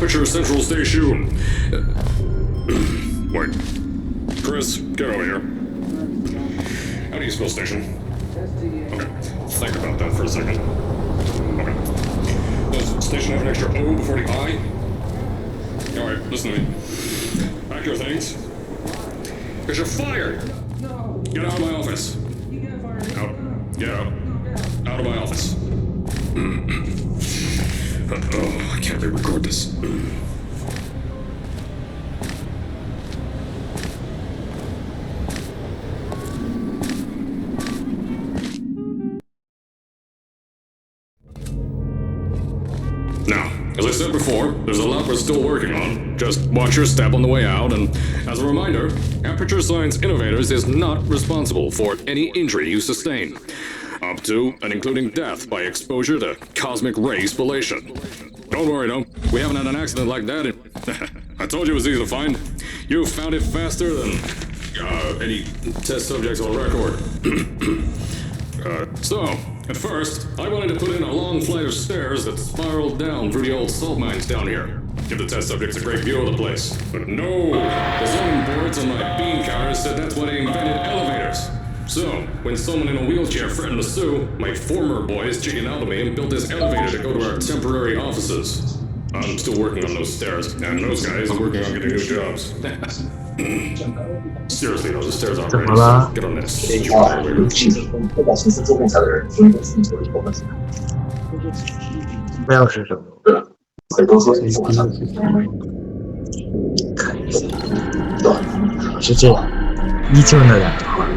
Aperture Central Station. Wait. Chris, get over here. How do you spell station? Okay, think about that for a second. Okay. Does station have an extra O before the I? Alright, listen to me. Pack your things. Because you're fired! Get out of my office. Out. Get out. Out of my office. Oh, I can't re-record this. Now, as I said before, there's a lot we're still working on. Just watch your step on the way out, and as a reminder, Aperture Science Innovators is not responsible for any injury you sustain, up to and including death by exposure to cosmic ray spallation. Don't worry, though, we haven't had an accident like that in... I told you it was easy to find. You found it faster than any test subjects on record. So, at first, I wanted to put in a long flight of stairs that spiraled down through the old salt mines down here. Give the test subjects a great view of the place. But no, the zoning boards on my bean counters said that's why they invented elevators. So, when someone in a wheelchair threatened to sue, my former boys chickened out of me and built this elevator to go to our temporary offices. I'm still working on those stairs, and those guys are working on getting new jobs. Seriously though, the stairs aren't ready, so get on this. 不把公司做共享的人，所以公司做一个问题。那又是什么？很多说是共享。是这样，依旧那两句话。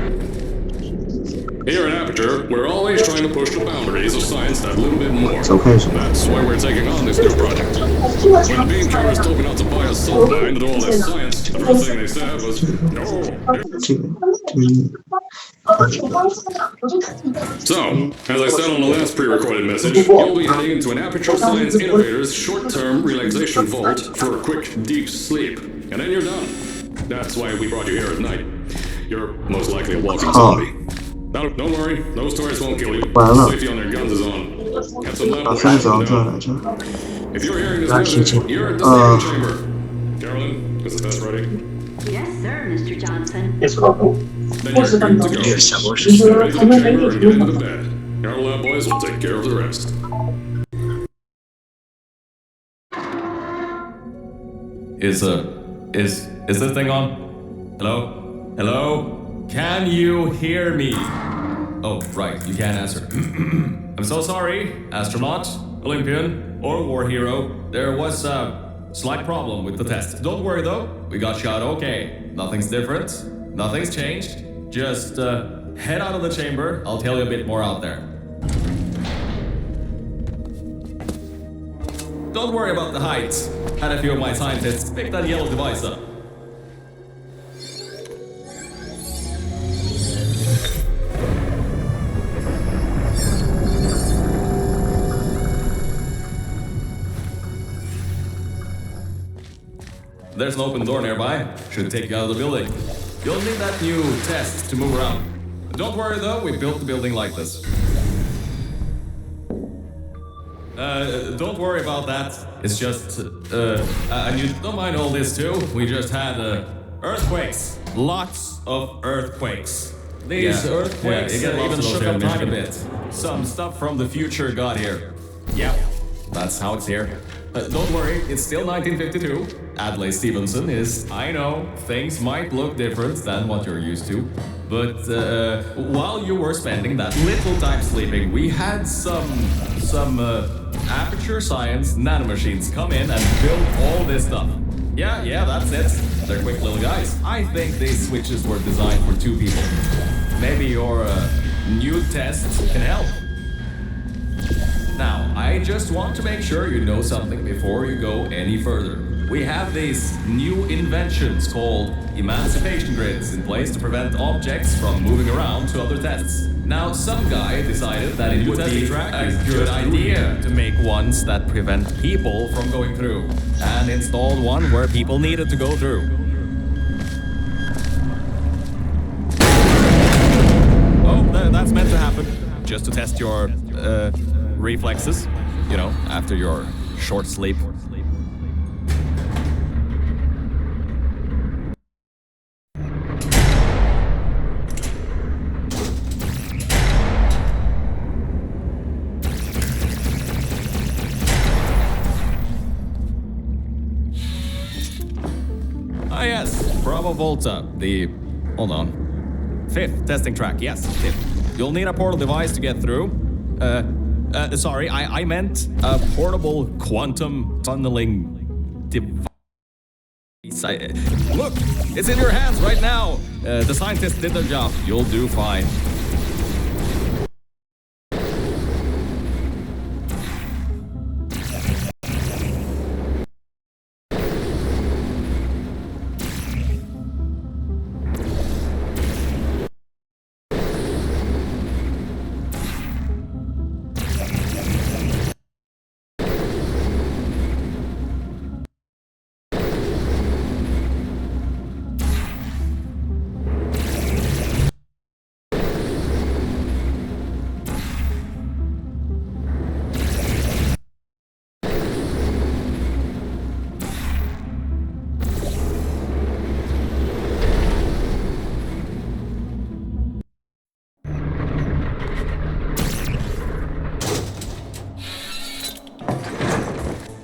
Here at Aperture, we're always trying to push the boundaries of science that little bit more. That's why we're taking on this new project. When the bean counters told me not to buy a salt mine to do all this science, the first thing they said was, no. So, as I said on the last pre-recorded message, you'll be heading into an Aperture Science Innovators short-term relaxation vault for a quick, deep sleep. And then you're done. That's why we brought you here at night. You're most likely a walking zombie. Now, don't worry, those tourists won't kill you. Safety on their guns is on. Have some lab work. If you're hearing this message, you're at the same chamber. Carolyn, is the test ready? Yes, sir, Mr. Johnson. Yes, Pablo. Then you're good to go. Get ready to the chamber and get into the bed. Our lab boys will take care of the rest. Is this thing on? Hello? Hello? Can you hear me? Oh, right, you can't answer. I'm so sorry, astronaut, Olympian, or war hero. There was a slight problem with the test. Don't worry though, we got shot okay. Nothing's different, nothing's changed. Just head out of the chamber, I'll tell you a bit more out there. Don't worry about the height. Had a few of my scientists pick that yellow device up. There's an open door nearby. Should take you out of the building. You'll need that new test to move around. Don't worry though, we built the building like this. Don't worry about that. It's just, and you don't mind all this too. We just had earthquakes. Lots of earthquakes. These earthquakes even shook up time a bit. Some stuff from the future got here. Yep, that's how it's here. Don't worry, it's still 1952. Adlai Stevenson is, I know, things might look different than what you're used to. But while you were spending that little time sleeping, we had some Aperture Science nanomachines come in and build all this stuff. Yeah, that's it. They're quick little guys. I think these switches were designed for two people. Maybe your new test can help. Now, I just want to make sure you know something before you go any further. We have these new inventions called emancipation grids in place to prevent objects from moving around to other tests. Now, some guy decided that it would be a good idea to make ones that prevent people from going through, and installed one where people needed to go through. Oh, that's meant to happen, just to test your reflexes, you know, after your short sleep. Ah, yes. Bravo Volta. Hold on. 5th testing track. Yes, 5th. You'll need a portal device to get through. Sorry, I meant a portable quantum tunneling device. Look, it's in your hands right now. The scientists did their job. You'll do fine.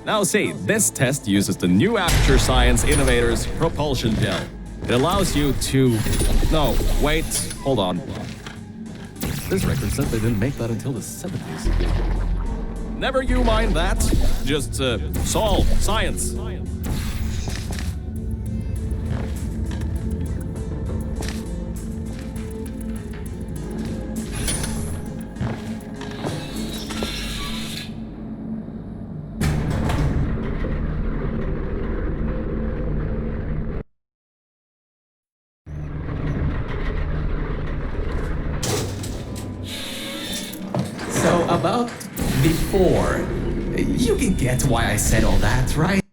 Now see, this test uses the new Aperture Science Innovators propulsion gel. It allows you to... No, wait, hold on. This record said they didn't make that until the 70s. Never you mind that. Just, solve science. So about before, you can get why I said all that, right?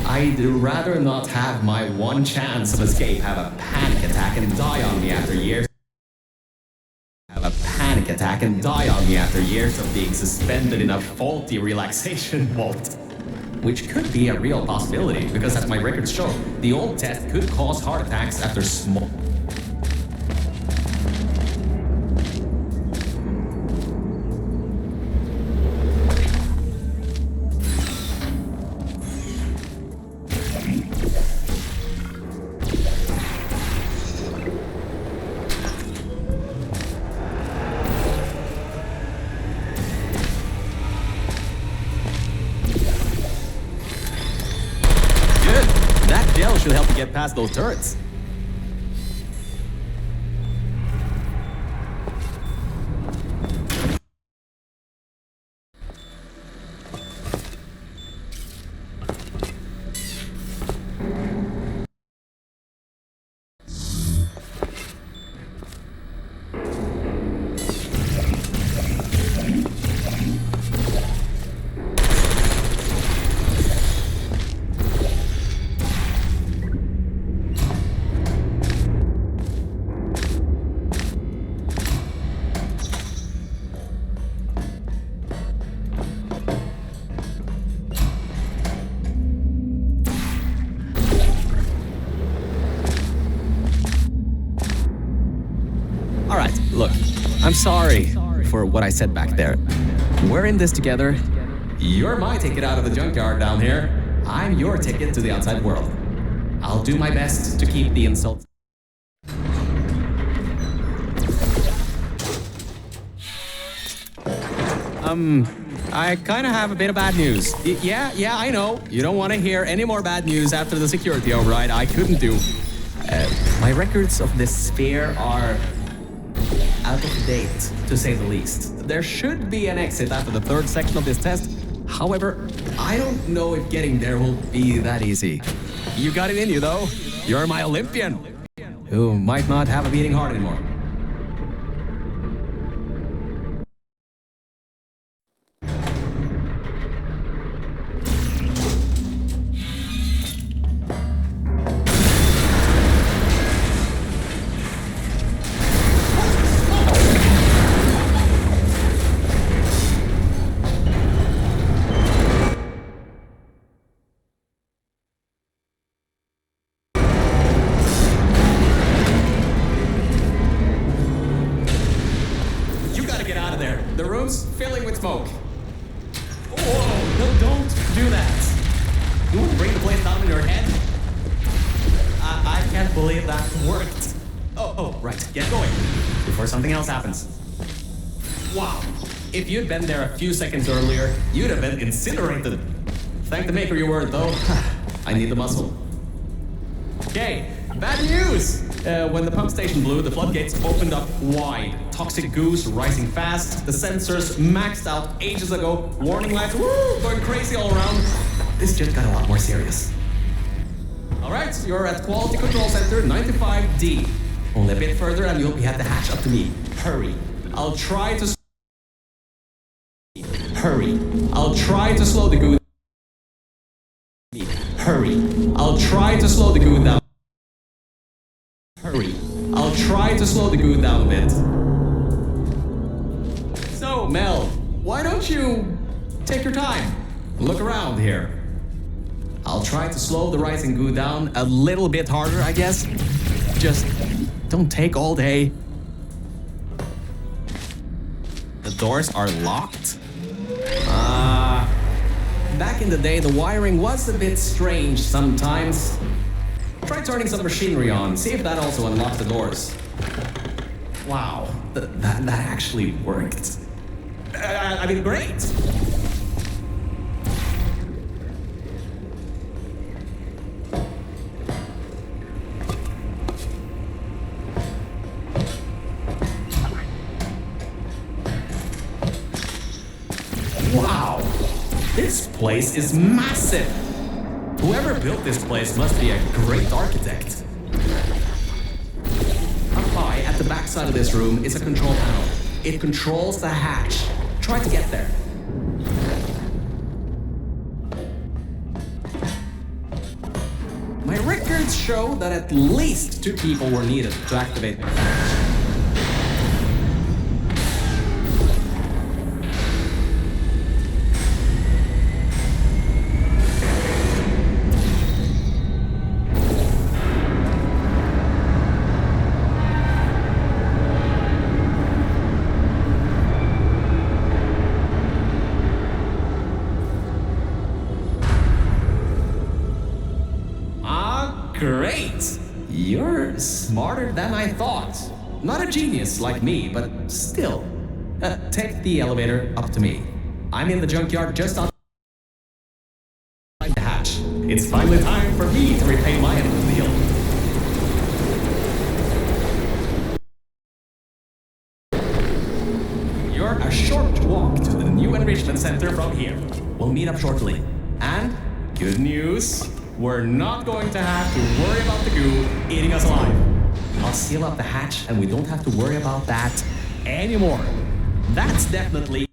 I'd rather not have my one chance of escape have a panic attack and die on me after years. Of being suspended in a faulty relaxation vault. Which could be a real possibility, because as my records show, the old test could cause heart attacks after small... Gel should help you get past those turrets. All right, look, I'm sorry for what I said back there. We're in this together. You're my ticket out of the junkyard down here. I'm your ticket to the outside world. I'll do my best to keep the insults. I kind of have a bit of bad news. Yeah, I know. You don't want to hear any more bad news after the security override. I couldn't do. My records of this sphere are out of date, to say the least. There should be an exit after the 3rd section of this test. However, I don't know if getting there will be that easy. You got it in you, though. You're my Olympian, who might not have a beating heart anymore. if that worked. Oh, right. Get going before something else happens. Wow. If you'd been there a few seconds earlier, you'd have been incinerated. Thank the maker you weren't, though. I need the muscle. Okay, bad news! When the pump station blew, the floodgates opened up wide. Toxic goose rising fast. The sensors maxed out ages ago. Warning lights, going crazy all around. This just got a lot more serious. Alright, you're at Quality Control Center 95D. Only a bit further and you'll be at the hatch. Up to me. Hurry. I'll try to slow the goo. Hurry. I'll try to slow the goo down. Hurry. I'll try to slow the goo down a bit. So, Mel, why don't you take your time? Look around here. I'll try to slow the rising goo down a little bit harder, I guess. Just don't take all day. The doors are locked? Back in the day, the wiring was a bit strange sometimes. Try turning some machinery on, see if that also unlocks the doors. Wow, that actually worked. I mean, great! Wow, this place is massive! Whoever built this place must be a great architect. Up high, at the back side of this room, is a control panel. It controls the hatch. Try to get there. My records show that at least 2 people were needed to activate the hatch. Great! You're smarter than I thought. Not a genius like me, but still. Take the elevator up to me. I'm in the junkyard just outside the hatch. It's finally time for me to repay my end of the deal. You're a short walk to the new enrichment center from here. We'll meet up shortly. And good news. We're not going to have to worry about the goo eating us alive. I'll seal up the hatch and we don't have to worry about that anymore. That's definitely...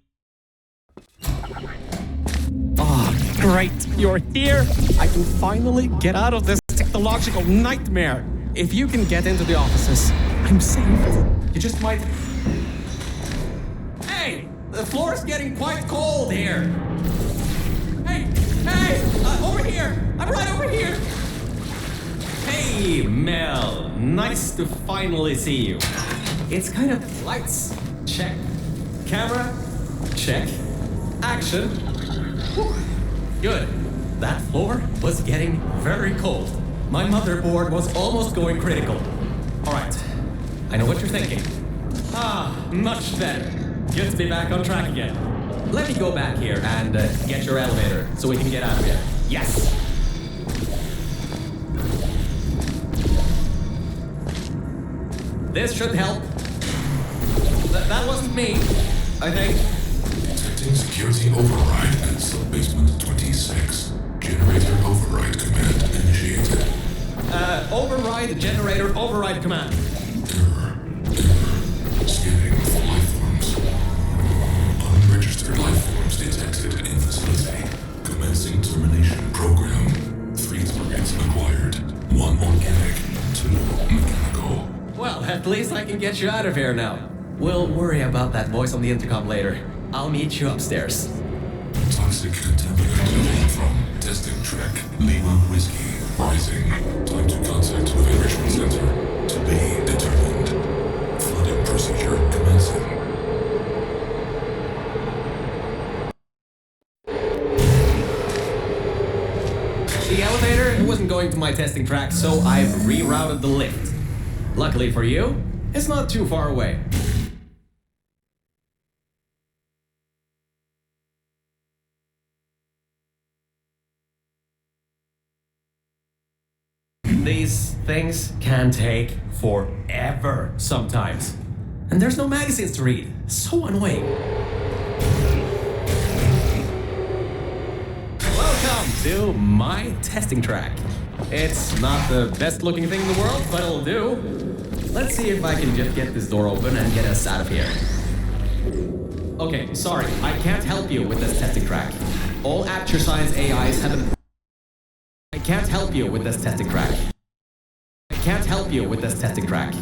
Oh, great, you're here. I can finally get out of this technological nightmare. If you can get into the offices, I'm safe. You just might... Hey, the floor's getting quite cold here. Hey, over here! I'm right over here! Hey, Mel. Nice to finally see you. It's kind of lights. Check. Camera. Check. Action. Whew. Good. That floor was getting very cold. My motherboard was almost going critical. Alright. I know what you're thinking. Much better. Good to be back on track again. Let me go back here and get your elevator so we can get out of here. Yes! This should help. That wasn't me, I think. Detecting security override at sub-basement 26. Generator override command initiated. Override generator override command. Error. Scanning for life forms. Unregistered life forms detected in facility. Commencing termination program. 3 targets acquired. 1 organic, 2 mechanical. Well, at least I can get you out of here now. We'll worry about that voice on the intercom later. I'll meet you upstairs. Toxic contaminant level from testing track Lima Whiskey. Rising. Time to contact with enrichment center. To be determined. Flooding procedure commencing. The elevator it wasn't going to my testing track, so I've rerouted the lift. Luckily for you, it's not too far away. These things can take forever sometimes. And there's no magazines to read. So annoying. Welcome to my testing track. It's not the best looking thing in the world, but it'll do. Let's see if I can just get this door open and get us out of here. Okay, sorry, I can't help you with this testing track. All Aperture Science AIs haven't... I can't help you with this testing track. I can't help you with this testing track.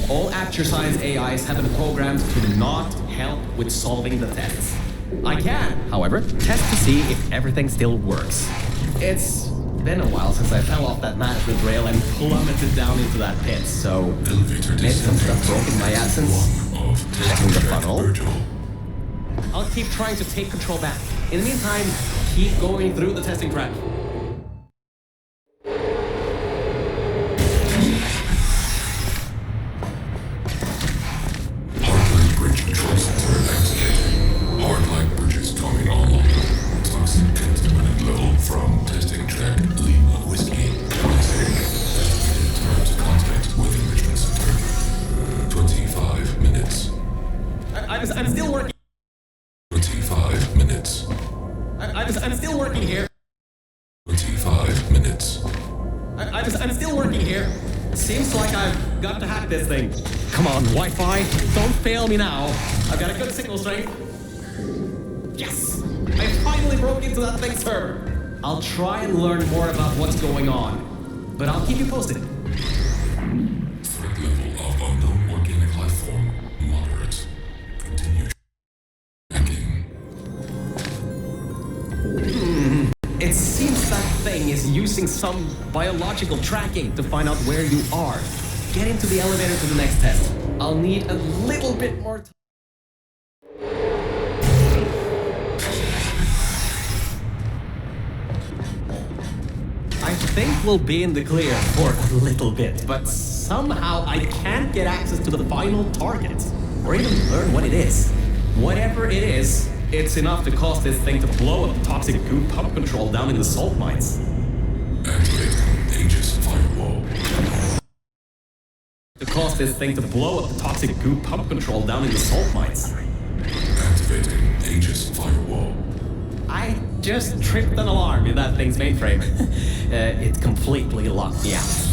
All Aperture Science AIs have been programmed to not help with solving the tests. I can, however, test to see if everything still works. It's been a while since I fell off that management rail and plummeted down into that pit, so maybe some stuff broke in my absence. Checking the funnel. I'll keep trying to take control back. In the meantime, keep going through the testing track. Hardline bridges coming online. Toxic contaminant level from testing track Lima Whiskey. Estimated time to contact with enrichment center. 25 minutes. I'm still working. 25 minutes. I'm still working here. 25 minutes. I'm still working here. Seems like I've got to hack this thing. Come on, Wi-Fi, don't fail me now. I've got a good signal strength. Yes! I finally broke into that thing's server. I'll try and learn more about what's going on, but I'll keep you posted. Threat level of unknown organic life form moderate. Continue checking. It seems that thing is using some biological tracking to find out where you are. Get into the elevator to the next test. I'll need a little bit more time. I think we'll be in the clear for a little bit, but somehow I can't get access to the final target, or even learn what it is. Whatever it is, it's enough to cause this thing to blow up toxic goo pump control down in the salt mines. Activating Aegis firewall. To cause this thing to blow up the toxic goo pump control down in the salt mines. Activating Aegis firewall. I just tripped an alarm in that thing's mainframe. It completely locked me out.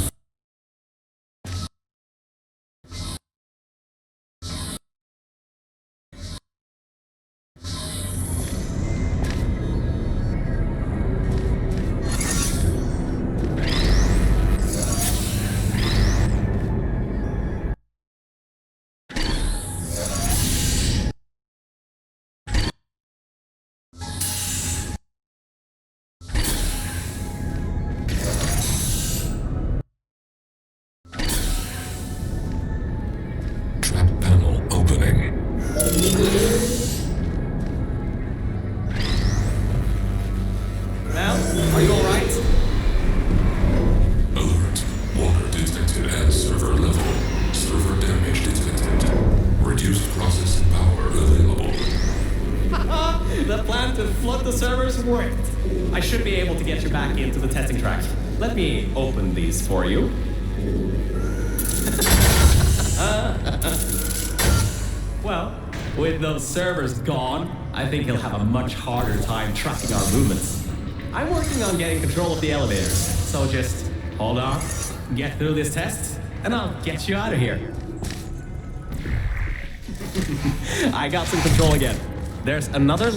Worked. I should be able to get you back into the testing track. Let me open these for you. Well, with those servers gone, I think he'll have a much harder time tracking our movements. I'm working on getting control of the elevators, so just hold on, get through this test, and I'll get you out of here. I got some control again. There's another...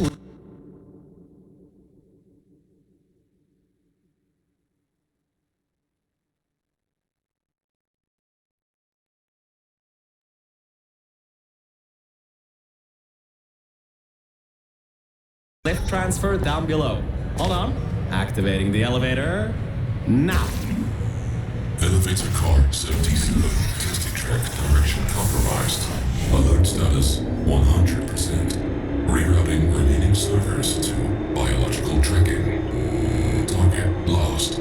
lift transfer down below. Hold on. Activating the elevator. Now. Elevator car 77. Testing track direction compromised. Alert status 100%. Rerouting remaining servers to biological tracking. Target lost.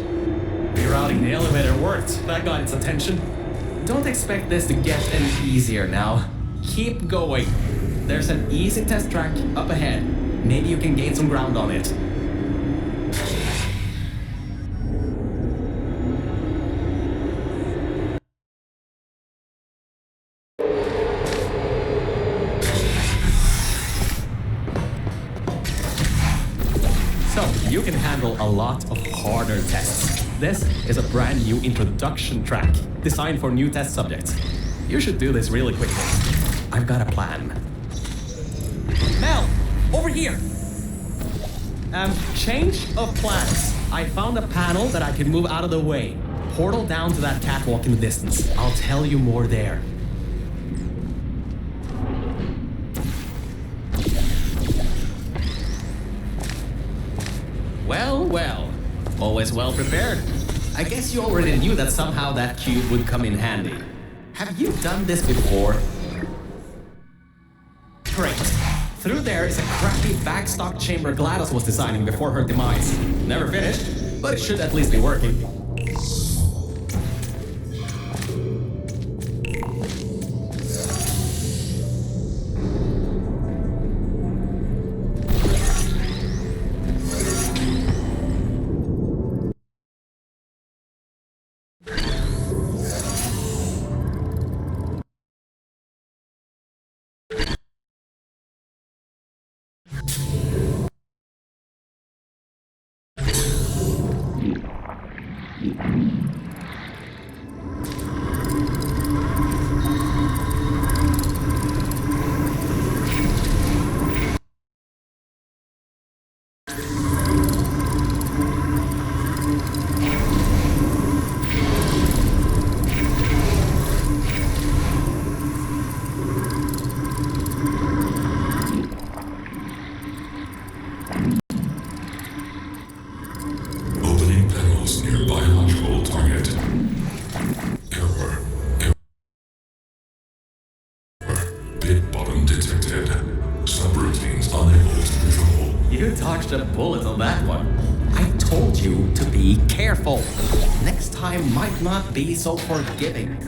shouting the elevator worked. That got its attention. Don't expect this to get any easier now. Keep going. There's an easy test track up ahead. Maybe you can gain some ground on it. So, you can handle a lot of harder tests. This is a brand new introduction track, designed for new test subjects. You should do this really quickly. I've got a plan. Mel, over here! Change of plans. I found a panel that I can move out of the way. Portal down to that catwalk in the distance. I'll tell you more there. Well, well. Always well prepared. I guess you already knew that somehow that cube would come in handy. Have you done this before? Great. Through there is a crappy backstock chamber GLaDOS was designing before her demise. Never finished, but it should at least be working. Opening panels near biological target. Error. Bit bottom detected. Subroutines unable to control. You dodged a bullet on that one. I told you to be careful. Next time might not be so forgiving.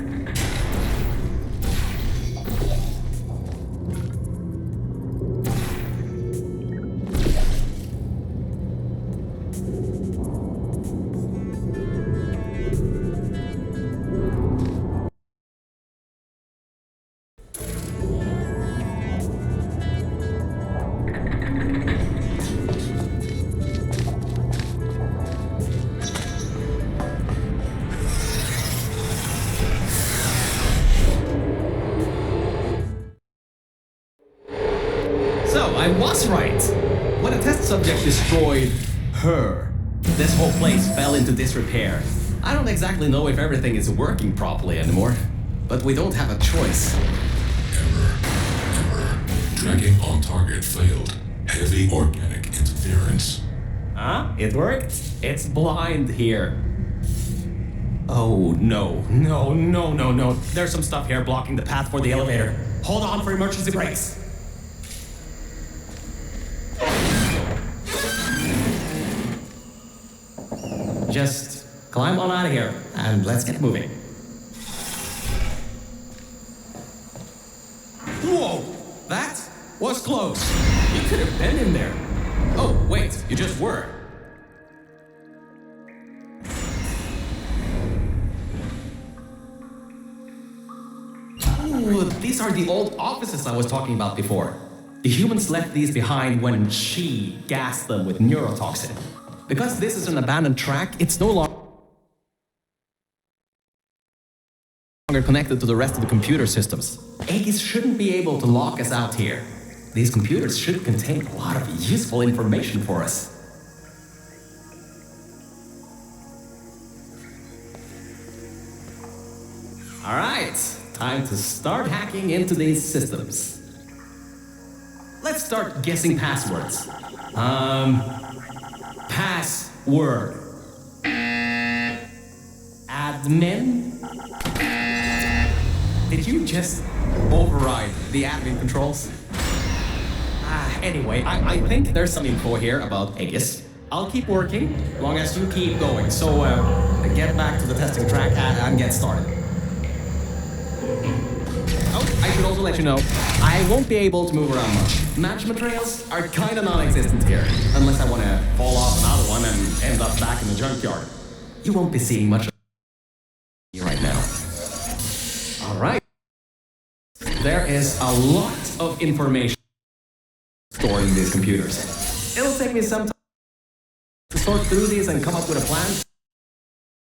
So, I was right. When a test subject destroyed her, this whole place fell into disrepair. I don't exactly know if everything is working properly anymore, but we don't have a choice. Error. Tracking on target failed. Heavy organic interference. Huh? It worked? It's blind here. Oh, no. No. There's some stuff here blocking the path for the elevator. Hold on for emergency brakes. Just climb on out of here, and let's get moving. Whoa! That was close. You could have been in there. Oh, wait, you just were. Ooh, these are the old offices I was talking about before. The humans left these behind when she gassed them with neurotoxin. Because this is an abandoned track, it's no longer connected to the rest of the computer systems. Aegis shouldn't be able to lock us out here. These computers should contain a lot of useful information for us. Alright, time to start hacking into these systems. Let's start guessing passwords. Password. Admin? Did you just override the admin controls? Anyway, I think there's some info here about Aegis. I'll keep working as long as you keep going. So get back to the testing track and get started. Oh, I should also let you know, I won't be able to move around much. Management trails are kind of non-existent here, unless I want to fall off another one and end up back in the junkyard. You won't be seeing much of me right now. All right. There is a lot of information stored in these computers. It'll take me some time to sort through these and come up with a plan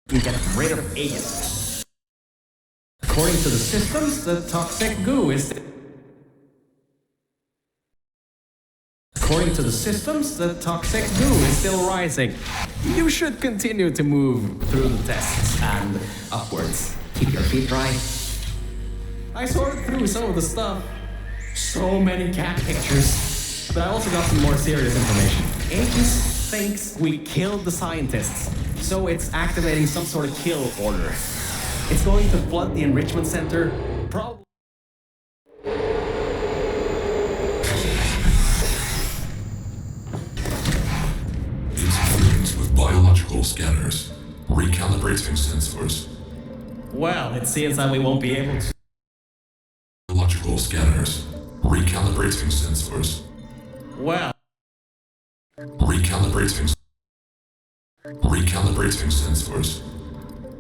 and get rid of Aegis. According to the systems, the toxic goo is still rising. You should continue to move through the tests and upwards. Keep your feet dry. I sorted through some of the stuff. So many cat pictures. But I also got some more serious information. Aegis thinks we killed the scientists, so it's activating some sort of kill order. It's going to flood the enrichment center, probably. Interference with biological scanners. Recalibrating sensors. Well, it seems that we won't be able to. Biological scanners. Recalibrating sensors. Well. Recalibrating sensors.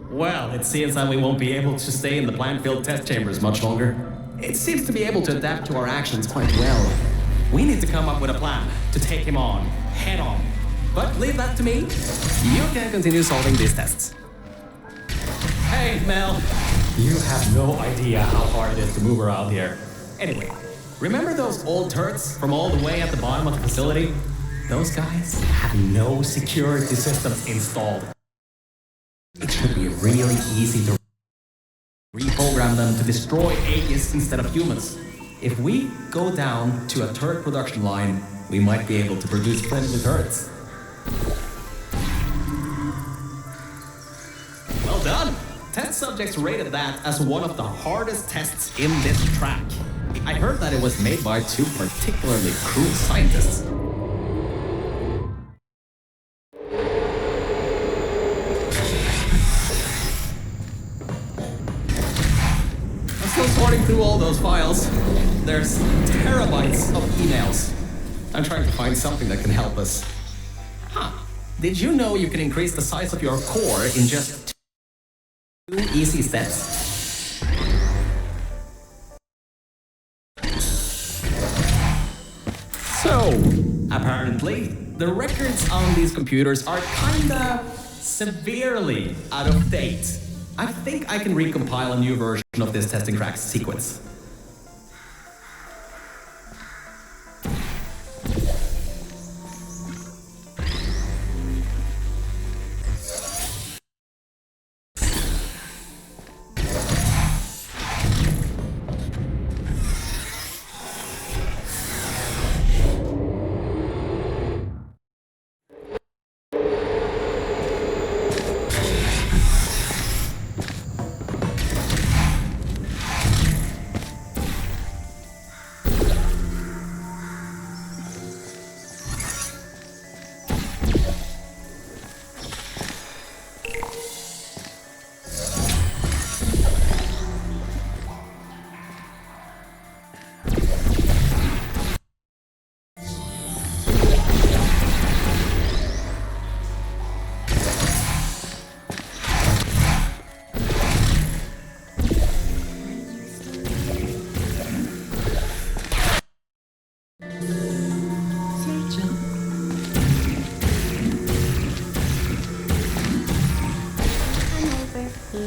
Well, it seems that we won't be able to stay in the plant-filled test chambers much longer. It seems to be able to adapt to our actions quite well. We need to come up with a plan to take him on, head on. But leave that to me. You can continue solving these tests. Hey, Mel. You have no idea how hard it is to move around here. Anyway, remember those old turrets from all the way at the bottom of the facility? Those guys have no security systems installed. It should be really easy to reprogram them to destroy Aegis instead of humans. If we go down to a turret production line, we might be able to produce friendly turrets. Well done! Test subjects rated that as one of the hardest tests in this track. I heard that it was made by two particularly cruel scientists. I'm still sorting through all those files. There's terabytes of emails. I'm trying to find something that can help us. Huh. Did you know you can increase the size of your core in just 2 easy steps? So, apparently, the records on these computers are kinda severely out of date. I think I can recompile a new version of this testing track sequence.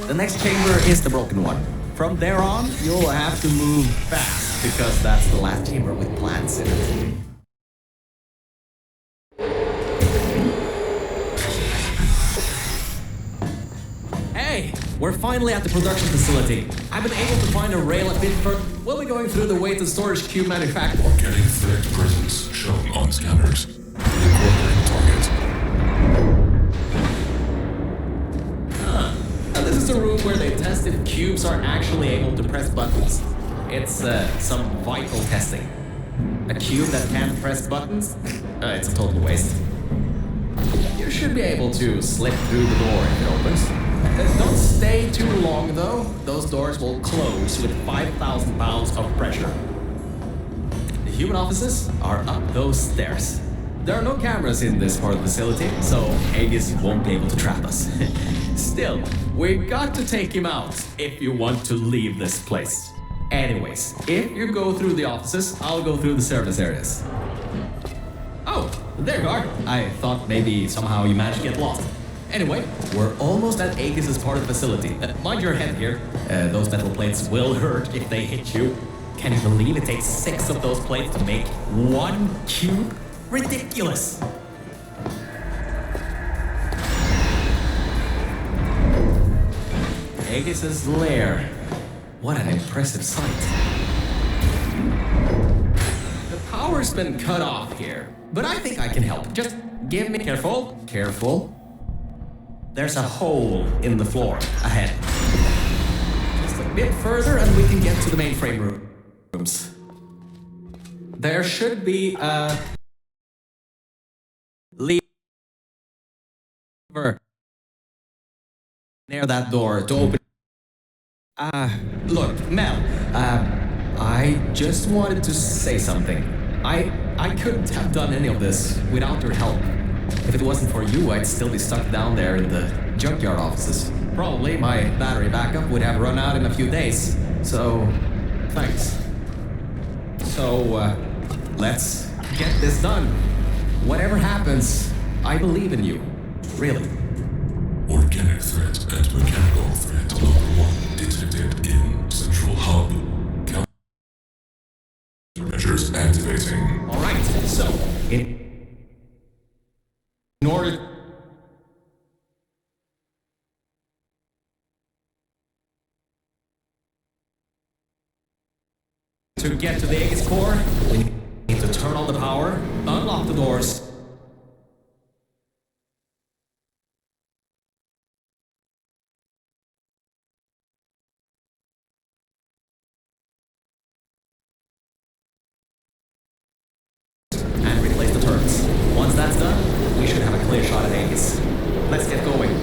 The next chamber is the broken one. From there on, you'll have to move fast, because that's the last chamber with plants in it. Hey, we're finally at the production facility. I've been able to find a rail a bit further. We'll be going through the weighted storage cube manufacturer. Getting threat presence shown on scanners. Incorporating target. This is a room where they test if cubes are actually able to press buttons. It's some vital testing. A cube that can't press buttons? It's a total waste. should be able to slip through the door if it opens. Don't stay too long though. Those doors will close with 5,000 pounds of pressure. The human offices are up those stairs. There are no cameras in this part of the facility, so Aegis won't be able to trap us. Still, we've got to take him out if you want to leave this place. Anyways, if you go through the offices, I'll go through the service areas. Oh, there you are. I thought maybe somehow you managed to get lost. Anyway, we're almost at Aegis' part of the facility. Mind your head here. Those metal plates will hurt if they hit you. Can you believe it takes 6 of those plates to make 1 cube? Ridiculous! Aegis' lair. What an impressive sight. The power's been cut off here, but I think I can help. Just give me... Careful, careful. There's a hole in the floor ahead. Just a bit further and we can get to the mainframe rooms. There should be a... lever near that door to open. Look, Mel, I just wanted to say something. I couldn't have done any of this without your help. If it wasn't for you, I'd still be stuck down there in the junkyard offices. Probably my battery backup would have run out in a few days. So, thanks. So, let's get this done. Whatever happens, I believe in you. Really. Organic threat and mechanical threat number 1 detected in Central Hub. Countermeasures activating. Alright, so, in order to get to the Aegis core, we need to turn on the power, unlock the doors, and replace the turrets. Once that's done, we should have a clear shot at Aegis. Let's get going.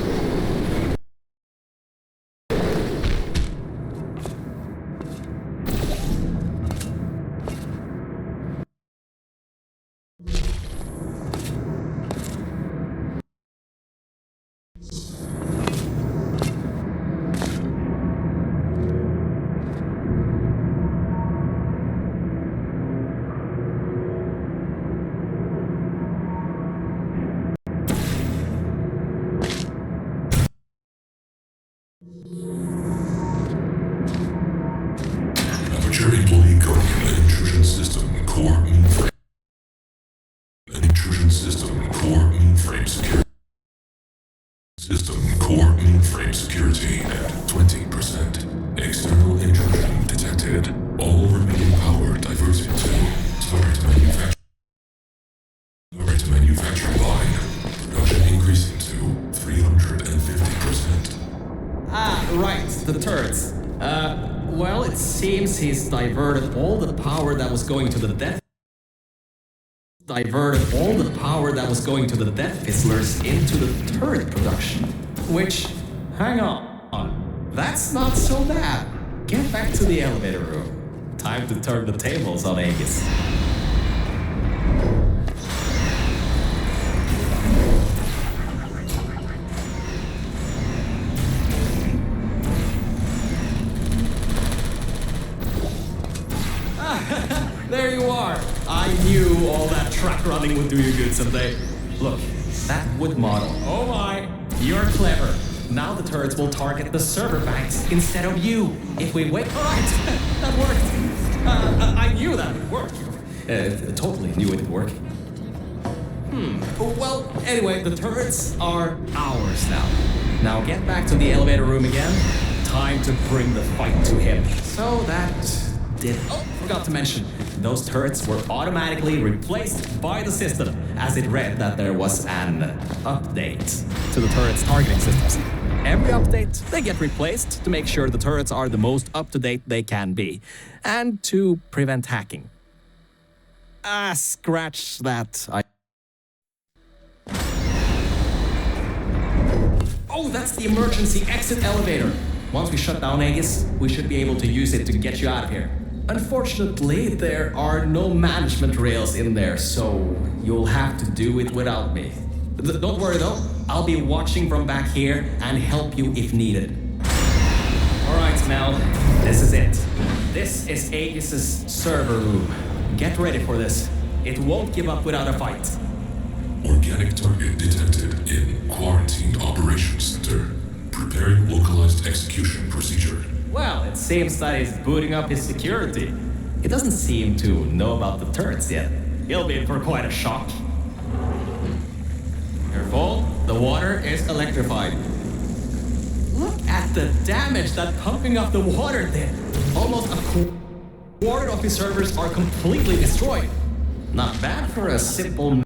Aperture employee code. An intrusion system core mainframe. An intrusion system core mainframe security. System core mainframe security at 20%. External intrusion detected. All remaining power diverted to turret manufacturing line. Production increasing to 350%. Right, the turrets. Well, it seems he's diverted all the power that was going to the death. Diverted all the power that was going to the Death Fizzlers into the turret production. Which, hang on, that's not so bad. Get back to the elevator room. Time to turn the tables on Aegis. There you are. I knew all that track running would do you good someday. Look, that wood model. Oh my, you're clever. Now the turrets will target the server banks instead of you. If we wait, all right, that worked. I knew that would work. Totally knew it would work. Well, anyway, the turrets are ours now. Now get back to the elevator room again. Time to bring the fight to him. So that did... Oh, forgot to mention. Those turrets were automatically replaced by the system, as it read that there was an update to the turrets' targeting systems. Every update, they get replaced to make sure the turrets are the most up-to-date they can be, and to prevent hacking. Scratch that. Oh, that's the emergency exit elevator. Once we shut down Aegis, we should be able to use it to get you out of here. Unfortunately, there are no management rails in there, so you'll have to do it without me. Don't worry though, I'll be watching from back here and help you if needed. Alright, Mel, this is it. This is Aegis's server room. Get ready for this. It won't give up without a fight. Organic target detected in Quarantine Operations Center. Preparing localized execution procedure. Well, it seems that he's booting up his security. He doesn't seem to know about the turrets yet. He'll be in for quite a shock. Careful, the water is electrified. Look at the damage that pumping up the water did. Almost a quarter of his servers are completely destroyed. Not bad for a simple